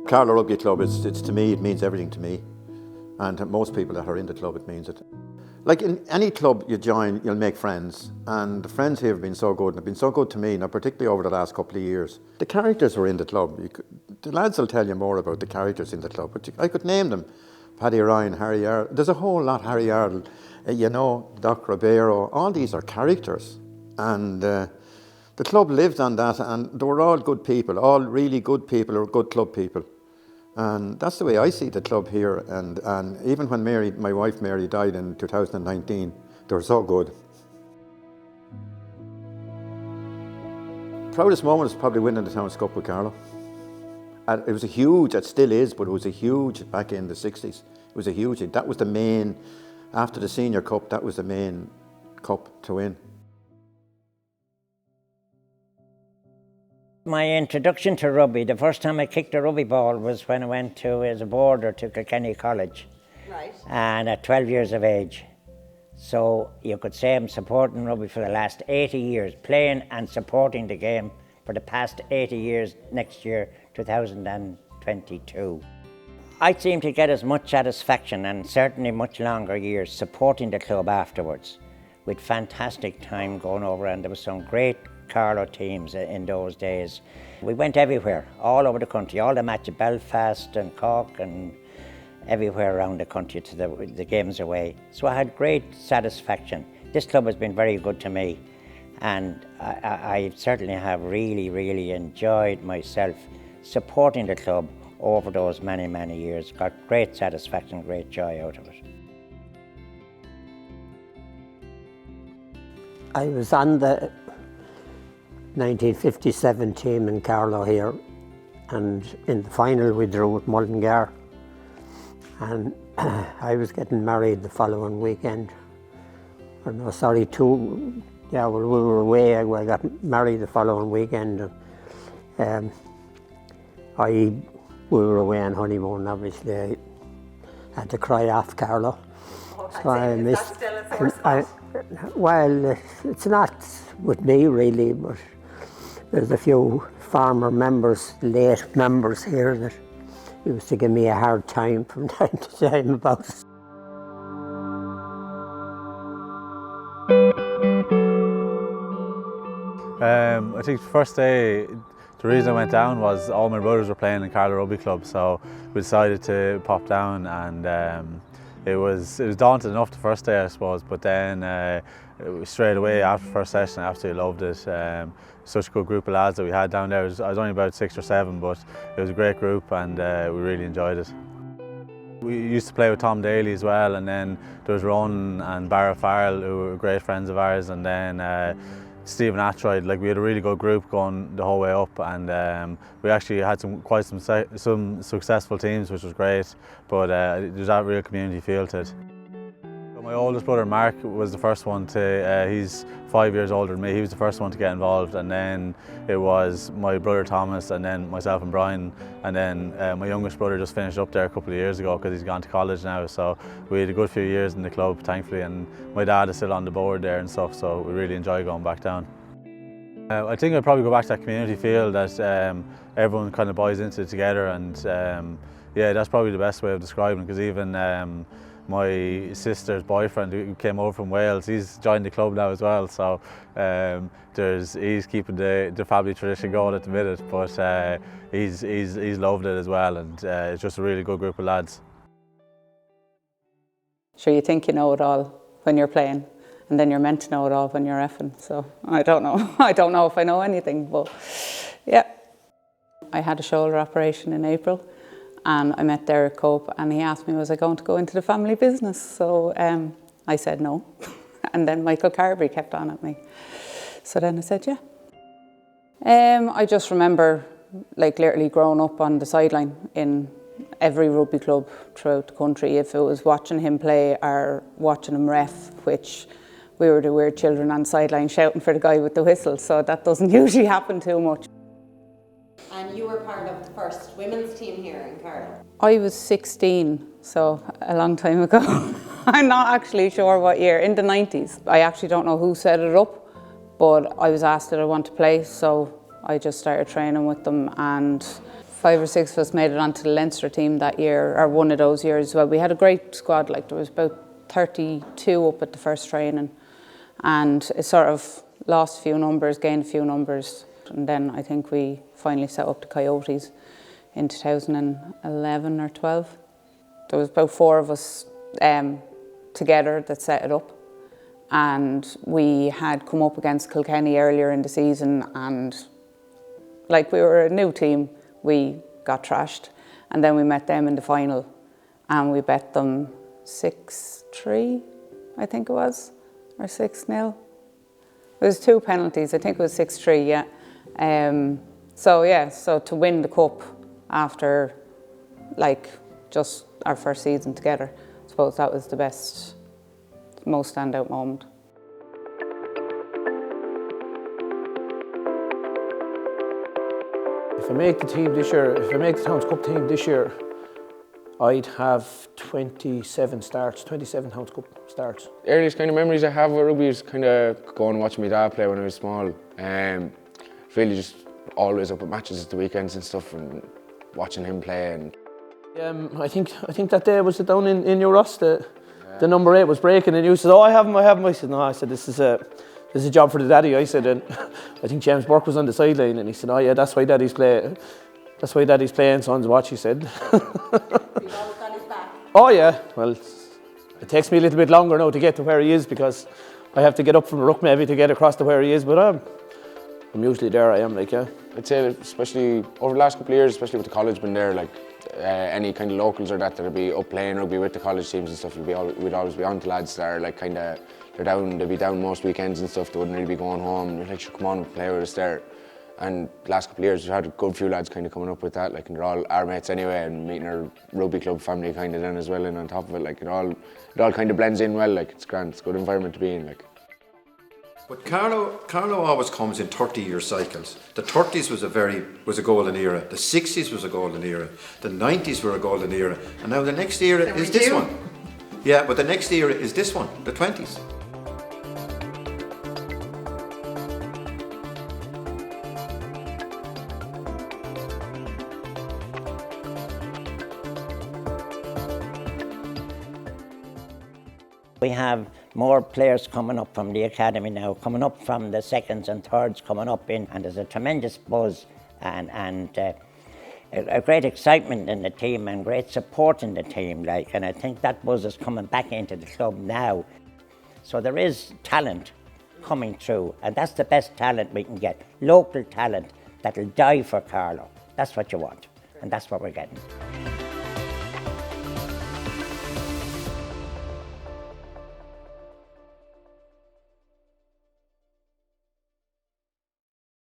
Carlow Rugby Club, it's to me, it means everything to me. And to most people that are in the club, it means it. Like in any club you join, you'll make friends. And the friends here have been so good, and have been so good to me, now particularly over the last couple of years. The characters were in the club. The lads will tell you more about the characters in the club, but I could name them. Paddy Ryan, Harry Ardle, there's a whole lot, Harry Ardle, Doc Ribeiro, all these are characters. And the club lived on that, and they were all good people, all really good people or good club people. And that's the way I see the club here. And even when my wife Mary died in 2019, they were so good. Proudest moment is probably winning the Town's Cup with Carlow. It was a huge, it still is, but it was a huge back in the 60s. It was a huge, that was the main, after the Senior Cup, that was the main cup to win. My introduction to rugby, the first time I kicked a rugby ball was when I went to, as a boarder to Kilkenny College. Right. And at 12 years of age. So you could say I'm supporting rugby for the last 80 years, playing and supporting the game for the past 80 years, next year, 2022. I seem to get as much satisfaction, and certainly much longer years, supporting the club afterwards, with fantastic time going over, and there was some great Carlow teams in those days. We went everywhere, all over the country, all the matches, Belfast and Cork and everywhere around the country to the games away. So I had great satisfaction. This club has been very good to me, and I certainly have really, really enjoyed myself supporting the club over those many, many years. Got great satisfaction, great joy out of it. I was on the 1957 team in Carlow here, and in the final we drew with Mullingar, and I was getting married the following weekend. Or no, sorry, we were away. I got married the following weekend. We were away on honeymoon, obviously. I had to cry off Carlow. So I missed. Well, it's not with me really, but there's a few former members, late members here that used to give me a hard time from time to time about it. I think the first day, the reason I went down was all my brothers were playing in Carlow Rugby Club, so we decided to pop down, and it was daunting enough the first day, I suppose, but then straight away after the first session I absolutely loved it. Such a good group of lads that we had down there. I was only about 6 or 7, but it was a great group, and we really enjoyed it. We used to play with Tom Daly as well, and then there was Ron and Barra Farrell, who were great friends of ours, and then Stephen Atroyd. Like, we had a really good group going the whole way up, and we actually had some successful teams, which was great, but there's that real community feel to it. My oldest brother Mark was the first one to, he's 5 years older than me, he was the first one to get involved, and then it was my brother Thomas, and then myself and Brian, and then my youngest brother just finished up there a couple of years ago because he's gone to college now, so we had a good few years in the club, thankfully, and my dad is still on the board there and stuff, so we really enjoy going back down. I think I'd probably go back to that community feel that everyone kind of buys into it together, and yeah, that's probably the best way of describing it, because even my sister's boyfriend, who came over from Wales, he's joined the club now as well, so he's keeping the family tradition going at the minute, but he's loved it as well, and it's just a really good group of lads. Sure, you think you know it all when you're playing, and then you're meant to know it all when you're effing, so I don't know. I don't know if I know anything, but yeah. I had a shoulder operation in April, and I met Derek Cope, and he asked me, was I going to go into the family business? So I said no. And then Michael Carberry kept on at me. So then I said, yeah. I just remember, like, literally growing up on the sideline in every rugby club throughout the country. If it was watching him play or watching him ref, which we were the weird children on the sideline shouting for the guy with the whistle, so that doesn't usually happen too much. And you were part of the first women's team here in Carlow? I was 16, so a long time ago. I'm not actually sure what year, in the 90s. I actually don't know who set it up, but I was asked that I want to play, so I just started training with them, and 5 or 6 of us made it onto the Leinster team that year, or one of those years as well. We had a great squad, like there was about 32 up at the first training, and it sort of lost a few numbers, gained a few numbers, and then I think we finally set up the Coyotes in 2011 or 12. There was about 4 of us together that set it up, and we had come up against Kilkenny earlier in the season, and like we were a new team, we got trashed, and then we met them in the final and we bet them 6-3, I think it was, or 6-0. It was 2 penalties, I think it was 6-3, yeah. So to win the cup after like just our first season together, I suppose that was the best, most standout moment. If I make the team this year, if I make the Towns Cup team this year, I'd have 27 starts, 27 Towns Cup starts. The earliest kind of memories I have with rugby is kind of going and watching my dad play when I was small. Really just always up at matches at the weekends and stuff and watching him play. And I think that day was it down in your Ross, the number 8 was breaking, and you said, "Oh, I have him." I said, "No," I said, "This is a job for the daddy." I said, and I think James Burke was on the sideline, and he said, "Oh yeah, that's why daddy's playing. That's why daddy's playing, so on to watch," he said. You've always got his back. Oh yeah, well, it takes me a little bit longer now to get to where he is because I have to get up from a ruck maybe to get across to where he is, but I'm usually there. I am, like, yeah. I'd say especially over the last couple of years, especially with the college been there, like any kind of locals or that'll be up playing rugby with the college teams and stuff, we'd always be on to lads that are like kind of, they'd be down most weekends and stuff, they wouldn't really be going home, they're like, "Sure, come on and play with us there." And the last couple of years we've had a good few lads kind of coming up with that, like, and they're all our mates anyway, and meeting our rugby club family kind of then as well, and on top of it, like, it all kind of blends in well, like, it's grand, it's a good environment to be in, like. But Carlow always comes in 30-year cycles. The 30s was a golden era. The 60s was a golden era. The 90s were a golden era. And now the next era is this one. Yeah, but the next era is this one, the 20s. We have more players coming up from the academy now, coming up from the seconds and thirds coming up in, and there's a tremendous buzz and a great excitement in the team and great support in the team, like, and I think that buzz is coming back into the club now. So there is talent coming through, and that's the best talent we can get, local talent that'll die for Carlow. That's what you want, and that's what we're getting.